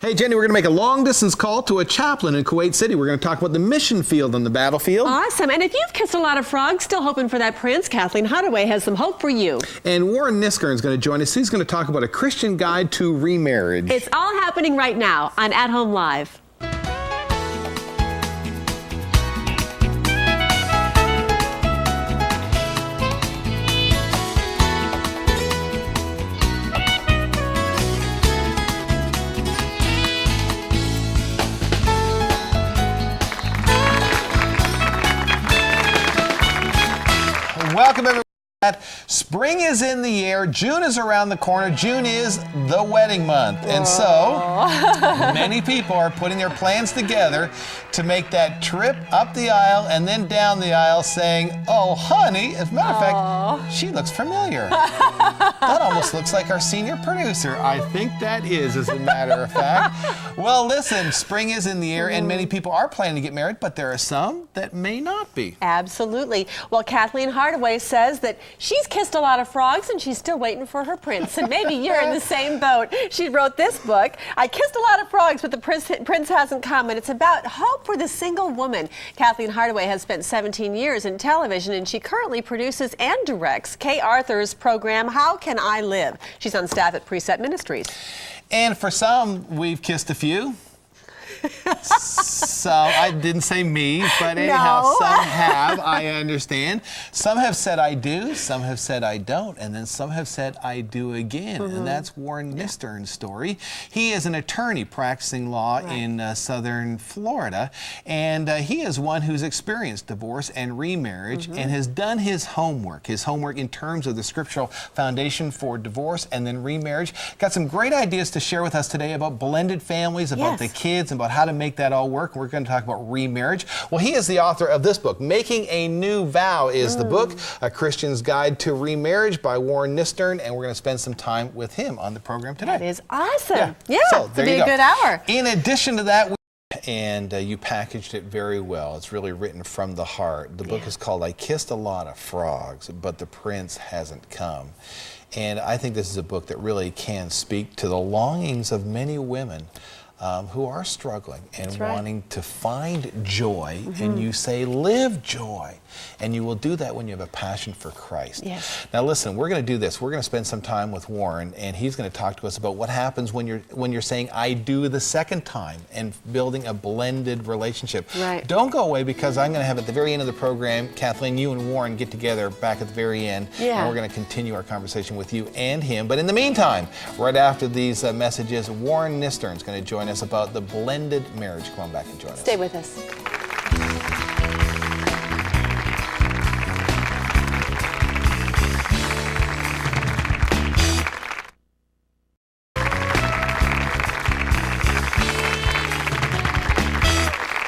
Hey, Jenny, we're going to make a long-distance call to a chaplain in Kuwait City. We're going to talk about the mission field on the battlefield. Awesome. And if you've kissed a lot of frogs, still hoping for that prince, Kathleen Hardaway has some hope for you. And Warren Kniskern is going to join us. He's going to talk about a Christian guide to remarriage. It's all happening right now on At Home Live. Welcome, everyone. Spring is in the air. June is around the corner. June is the wedding month. And so many people are putting their plans together to make that trip up the aisle and then down the aisle saying, oh, honey, as a matter of fact, she looks familiar. That almost looks like our senior producer. I think that is, as a matter of fact. Well, listen, spring is in the air and many people are planning to get married, but there are some that may not be. Absolutely. Well, Kathleen Hardaway says that she's kissed a lot of frogs and she's still waiting for her prince. And maybe you're in the same boat. She wrote this book, I Kissed a Lot of Frogs, but the prince hasn't come. And it's about hope for the single woman. Kathleen Hardaway has spent 17 years in television, and she currently produces and directs Kay Arthur's program, How Can I Live? She's on staff at Preset Ministries. And for some, we've kissed a few. So I didn't say me, but anyhow, No. some have, I understand. Some have said I do, some have said I don't, and then some have said I do again. And that's Warren Kniskern's story. He is an attorney practicing law in southern Florida, and he is one who's experienced divorce and remarriage and has done his homework in terms of the scriptural foundation for divorce and then remarriage. Got some great ideas to share with us today about blended families, about the kids, about how to make that all work. We're going to talk about remarriage. Well, he is the author of this book. Making a New Vow is the book, A Christian's Guide to Remarriage by Warren Kniskern, and we're going to spend some time with him on the program today. That is awesome. Yeah, so there it'll be you a go. good hour. In addition to that, and you packaged it very well. It's really written from the heart. The book is called I Kissed a Lot of Frogs, but the Prince Hasn't Come. And I think this is a book that really can speak to the longings of many women who are struggling and wanting to find joy, and you say, live joy. And you will do that when you have a passion for Christ. Yes. Now listen, we're going to do this. We're going to spend some time with Warren, and he's going to talk to us about what happens when you're saying I do the second time and building a blended relationship. Right. Don't go away, because I'm going to have at the very end of the program, Kathleen, you and Warren get together back at the very end, and we're going to continue our conversation with you and him. But in the meantime, right after these messages, Warren Kniskern is going to join us about the blended marriage. Come on back and join us. Stay with us.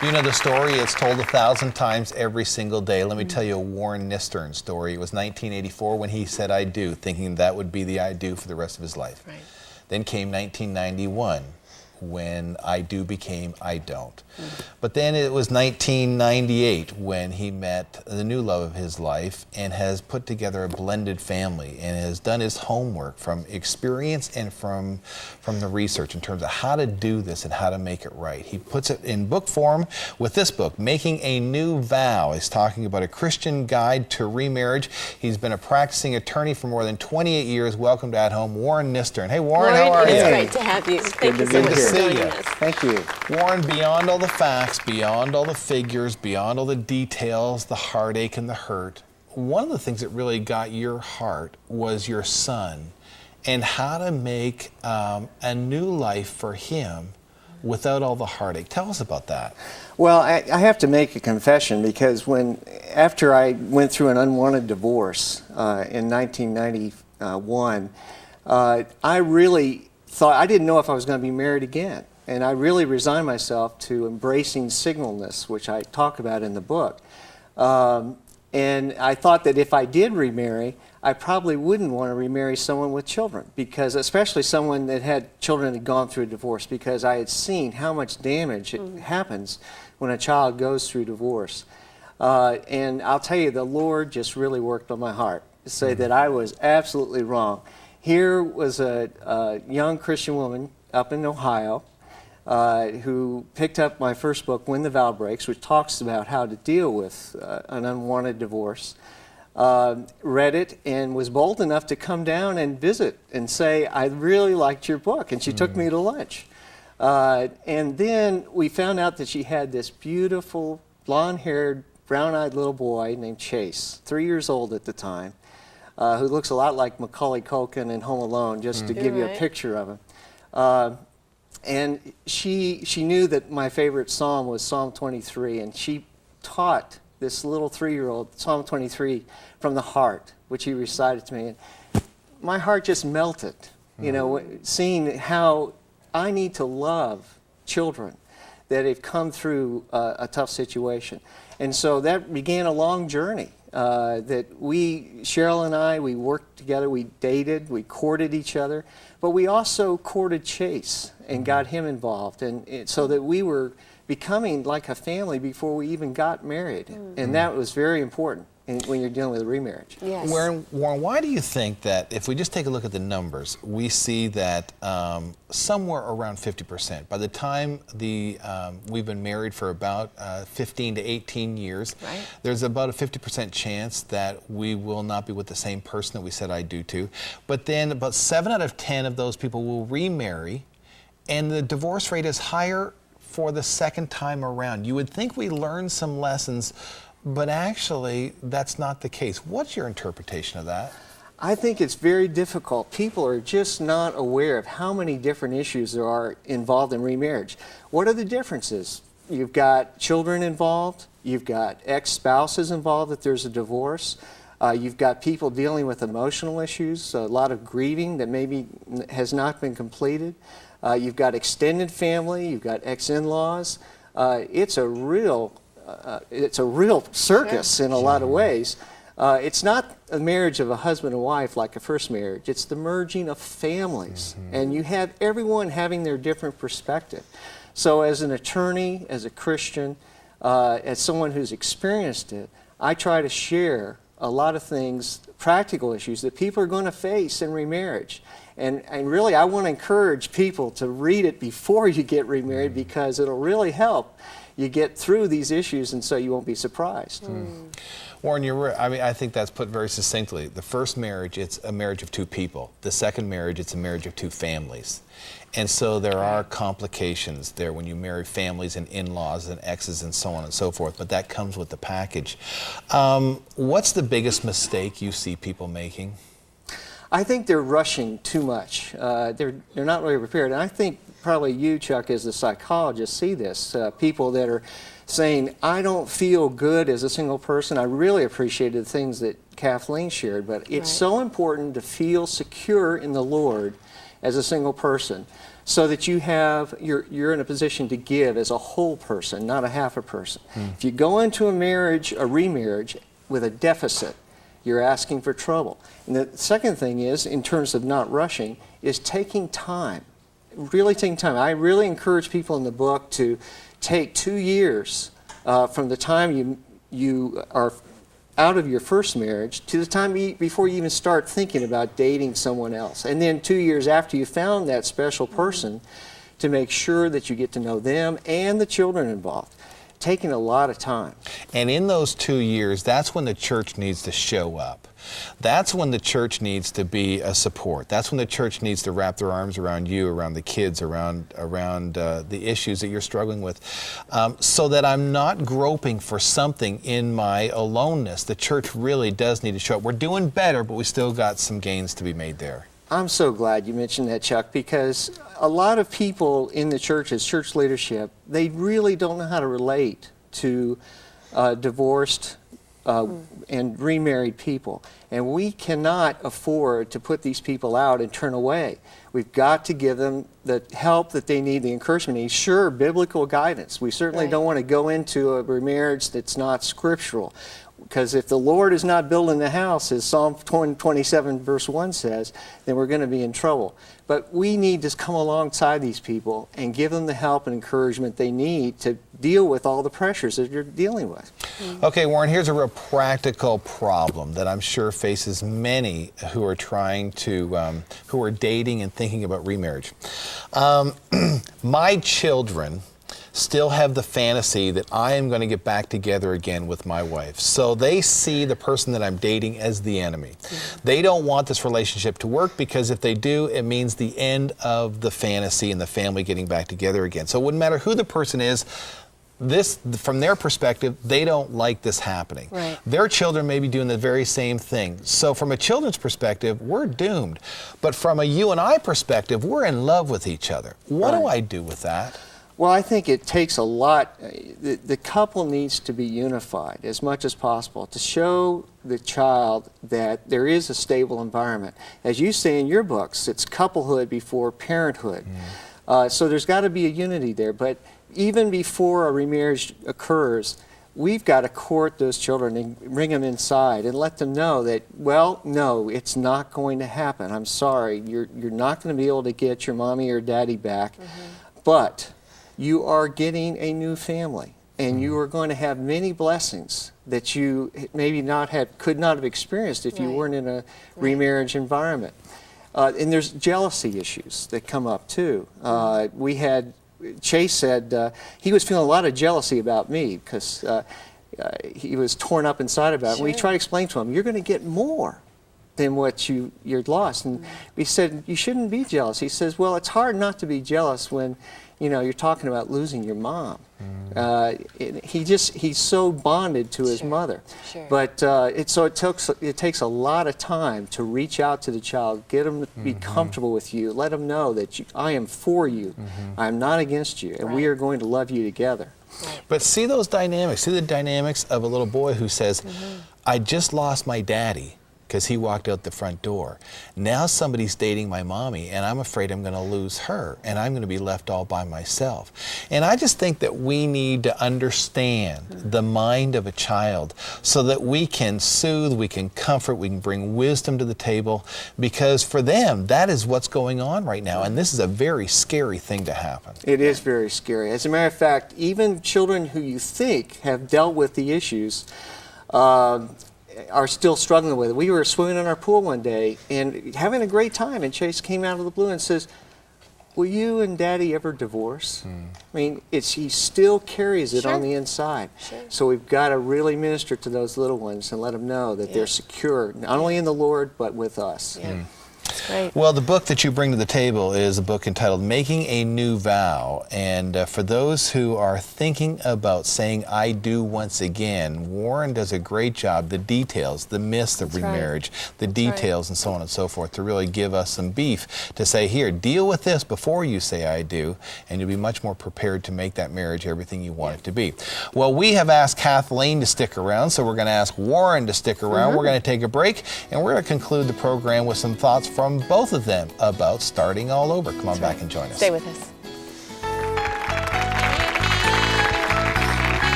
You know the story, it's told 1,000 times every single day. Let me tell you a Warren Kniskern story. It was 1984 when he said I do, thinking that would be the I do for the rest of his life. Right. Then came 1991 when I do became I don't. But then it was 1998 when he met the new love of his life and has put together a blended family and has done his homework from experience and from the research in terms of how to do this and how to make it right. He puts it in book form with this book, Making a New Vow. He's talking about a Christian guide to remarriage. He's been a practicing attorney for more than 28 years. Welcome to At Home, Warren Kniskern. Hey, Warren, how are you? It's great to have you. Thank you so much for joining us. Thank you. Warren, beyond all the facts, beyond all the figures, beyond all the details, the heartache and the hurt, one of the things that really got your heart was your son and how to make a new life for him without all the heartache. Tell us about that. Well, I have to make a confession, because after I went through an unwanted divorce in 1991, I really thought, I didn't know if I was going to be married again. And I really resigned myself to embracing singleness, which I talk about in the book. And I thought that if I did remarry, I probably wouldn't want to remarry someone with children, because especially someone that had children that had gone through a divorce, because I had seen how much damage it happens when a child goes through divorce. And I'll tell you, the Lord just really worked on my heart to say that I was absolutely wrong. Here was a young Christian woman up in Ohio who picked up my first book, When the Vow Breaks, which talks about how to deal with an unwanted divorce. Read it and was bold enough to come down and visit and say, I really liked your book. And she took me to lunch. And then we found out that she had this beautiful, blonde-haired, brown-eyed little boy named Chase, 3 years old at the time, who looks a lot like Macaulay Culkin in Home Alone, just to give you a picture of him. And she knew that my favorite psalm was Psalm 23, and she taught this little 3-year-old Psalm 23 from the heart, which he recited to me. And my heart just melted, you know, seeing how I need to love children that have come through a tough situation. And so that began a long journey that Cheryl and I, we worked together, we dated, we courted each other, but we also courted Chase and got him involved, and so that we were becoming like a family before we even got married. And that was very important when you're dealing with a remarriage. Yes. Warren, why do you think that if we just take a look at the numbers, we see that somewhere around 50%, by the time we've been married for about 15 to 18 years, right, there's about a 50% chance that we will not be with the same person that we said I do to. But then about 7 out of 10 of those people will remarry, and the divorce rate is higher for the second time around. You would think we learned some lessons, but actually that's not the case. What's your interpretation of that? I think it's very difficult. People are just not aware of how many different issues there are involved in remarriage. What are the differences? You've got children involved, you've got ex-spouses involved if there's a divorce, you've got people dealing with emotional issues, a lot of grieving that maybe has not been completed. You've got extended family, you've got ex-in-laws. It's a real circus in a lot of ways. It's not a marriage of a husband and wife like a first marriage. It's the merging of families. And you have everyone having their different perspective. So as an attorney, as a Christian, as someone who's experienced it, I try to share a lot of things, practical issues that people are going to face in remarriage. And really, I want to encourage people to read it before you get remarried, because it'll really help you get through these issues, and so you won't be surprised. Warren, I think that's put very succinctly. The first marriage, it's a marriage of two people. The second marriage, it's a marriage of two families. And so there are complications there when you marry families and in-laws and exes and so on and so forth, but that comes with the package. What's the biggest mistake you see people making? I think they're rushing too much. They're not really prepared. And I think probably you, Chuck, as a psychologist, see this. People that are saying, I don't feel good as a single person. I really appreciated the things that Kathleen shared, but it's so important to feel secure in the Lord as a single person, so that you're in a position to give as a whole person, not a half a person. If you go into a remarriage with a deficit, you're asking for trouble. And the second thing is, in terms of not rushing, is taking time, really taking time. I really encourage people in the book to take 2 years from the time you are out of your first marriage to the time before you even start thinking about dating someone else. And then 2 years after you found that special person, to make sure that you get to know them and the children involved. Taking a lot of time. And in those 2 years, that's when the church needs to show up. That's when the church needs to be a support. That's when the church needs to wrap their arms around you, around the kids, around the issues that you're struggling with, so that I'm not groping for something in my aloneness. The church really does need to show up. We're doing better, but we still got some gains to be made there. I'm so glad you mentioned that, Chuck, because a lot of people in the church, as church leadership, they really don't know how to relate to divorced and remarried people. And we cannot afford to put these people out and turn away. We've got to give them the help that they need, the encouragement they need. Sure, biblical guidance. We certainly don't want to go into a remarriage that's not scriptural. Because if the Lord is not building the house, as Psalm 27 verse 1 says, then we're going to be in trouble. But we need to come alongside these people and give them the help and encouragement they need to deal with all the pressures that you're dealing with. Okay, Warren, here's a real practical problem that I'm sure faces many who are trying to, who are dating and thinking about remarriage. My children still have the fantasy that I am going to get back together again with my wife. So they see the person that I'm dating as the enemy. They don't want this relationship to work because if they do, it means the end of the fantasy and the family getting back together again. So it wouldn't matter who the person is. This, from their perspective, they don't like this happening. Right. Their children may be doing the very same thing. So from a children's perspective, we're doomed. But from a you and I perspective, we're in love with each other. What do I do with that? Well, I think it takes a lot. The couple needs to be unified as much as possible to show the child that there is a stable environment. As you say in your books, it's couplehood before parenthood. So there's got to be a unity there. But even before a remarriage occurs, we've got to court those children and bring them inside and let them know that, well, no, it's not going to happen. I'm sorry, you're not going to be able to get your mommy or daddy back, but you are getting a new family, and you are going to have many blessings that you maybe could not have experienced if you weren't in a remarriage environment. And there's jealousy issues that come up too. Chase said he was feeling a lot of jealousy about me because he was torn up inside about it. We tried to explain to him, you're going to get more than what you're lost. And we said, you shouldn't be jealous. He says, well, it's hard not to be jealous when you're talking about losing your mom. He's so bonded to his mother. But it takes a lot of time to reach out to the child, get them to be comfortable with you, let them know that I am for you, I'm not against you, and we are going to love you together. But see those dynamics, see the dynamics of a little boy who says, I just lost my daddy because he walked out the front door. Now somebody's dating my mommy, and I'm afraid I'm going to lose her, and I'm going to be left all by myself. And I just think that we need to understand the mind of a child so that we can soothe, we can comfort, we can bring wisdom to the table, because for them, that is what's going on right now, and this is a very scary thing to happen. It is very scary. As a matter of fact, even children who you think have dealt with the issues, are still struggling with it. We were swimming in our pool one day and having a great time, and Chase came out of the blue and says, will you and Daddy ever divorce? I mean, he still carries it on the inside. So we've got to really minister to those little ones and let them know that they're secure, not only in the Lord, but with us. That's great. Well, the book that you bring to the table is a book entitled Making a New Vow. And for those who are thinking about saying I do once again, Warren does a great job, the details, the myths of remarriage, the details and so on and so forth, to really give us some beef to say, here, deal with this before you say I do, and you'll be much more prepared to make that marriage everything you want it to be. Well, we have asked Kathleen to stick around, so we're going to ask Warren to stick around. We're going to take a break, and we're going to conclude the program with some thoughts from both of them about starting all over. Come on back and join us. Stay with us.